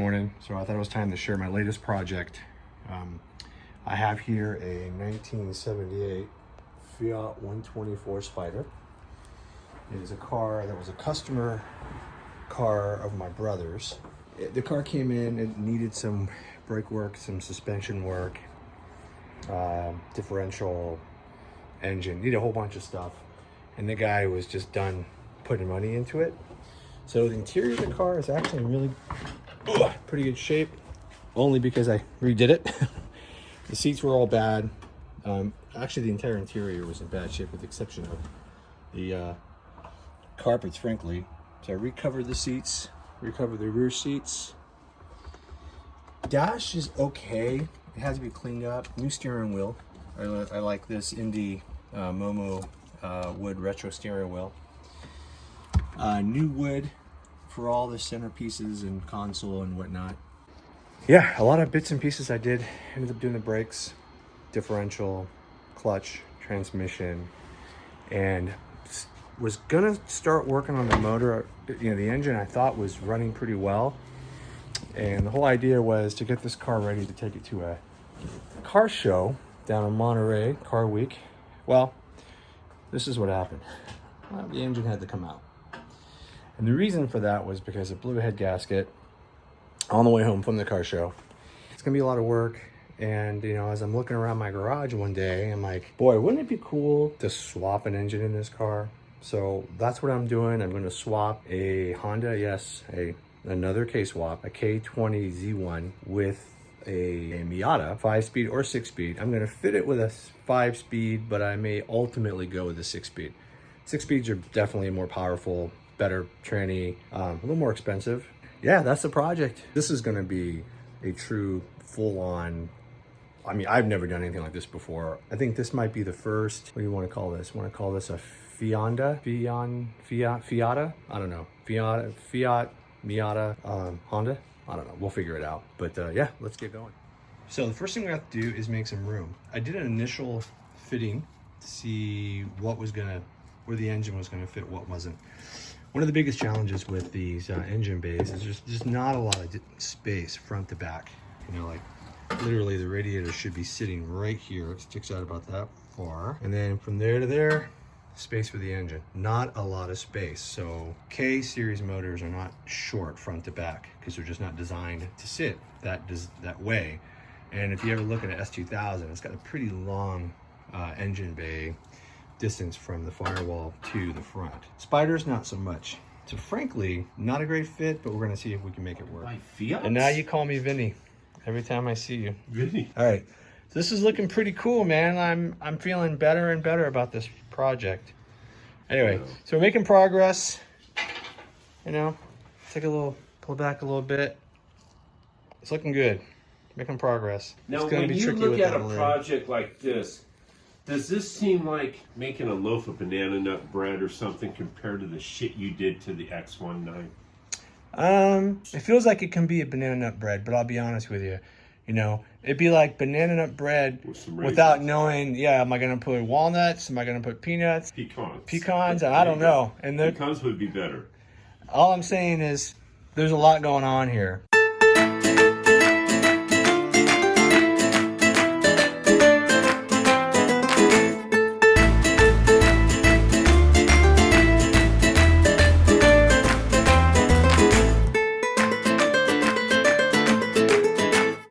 morning, so I thought it was time to share my latest project. I have here a 1978 Fiat 124 Spider. It is a car that was a customer car of my brother's. The car came in, it needed some brake work, some suspension work, differential, engine, needed a whole bunch of stuff. And the guy was just done putting money into it. So the interior of the car is actually in really pretty good shape, only because I redid it. The seats were all bad. Actually, the entire interior was in bad shape with the exception of the carpets, frankly. So I recovered the seats, recovered the rear seats. Dash is okay. It has to be cleaned up. New steering wheel. I like this Indy Momo wood retro steering wheel. New wood for all the centerpieces and console and whatnot. Yeah, a lot of bits and pieces I did. Ended up doing the brakes, differential, clutch, transmission, and was gonna start working on the motor. You know, the engine I thought was running pretty well. And the whole idea was to get this car ready to take it to a car show down in Monterey, Car Week. Well, this is what happened. The engine had to come out. And the reason for that was because it blew a head gasket on the way home from the car show. It's gonna be a lot of work. And you know, as I'm looking around my garage one day, I'm like, boy, wouldn't it be cool to swap an engine in this car? So that's what I'm doing. I'm gonna swap a Honda, yes, another K-swap, a K20Z1 with a Miata 5-speed or 6-speed. I'm gonna fit it with a 5-speed, but I may ultimately go with a 6-speed. 6-speeds are definitely more powerful, better tranny, a little more expensive. Yeah, that's the project. This is gonna be a true full-on, I mean, I've never done anything like this before. I think this might be the first, what do you wanna call this? I wanna call this a Fiata? I don't know. Fiat, Miata, Honda? I don't know, we'll figure it out. But yeah, let's get going. So the first thing we have to do is make some room. I did an initial fitting to see what was gonna, where the engine was gonna fit, what wasn't. One of the biggest challenges with these engine bays is there's just not a lot of space front to back. You know, like literally the radiator should be sitting right here. It sticks out about that far. And then from there to there, space for the engine. Not a lot of space. So K series motors are not short front to back because they're just not designed to sit that way. And if you ever look at an S2000, it's got a pretty long engine bay distance from the firewall to the front. Spiders, not so much. So frankly, not a great fit, but we're gonna see if we can make it work. Fiat? And now you call me Vinny every time I see you. Vinny. All right, so this is looking pretty cool, man. I'm feeling better and better about this project. Anyway, so we're making progress. You know, take a little, pull back a little bit. It's looking good, making progress. Now, it's gonna when be you tricky look with at that a lid. project like this, does this seem like making a loaf of banana nut bread or something compared to the shit you did to the X19? It feels like it can be a banana nut bread, but I'll be honest with you. You know, it'd be like banana nut bread without knowing, yeah, am I going to put walnuts? Am I going to put peanuts? Pecans? I don't know. And pecans would be better. All I'm saying is there's a lot going on here.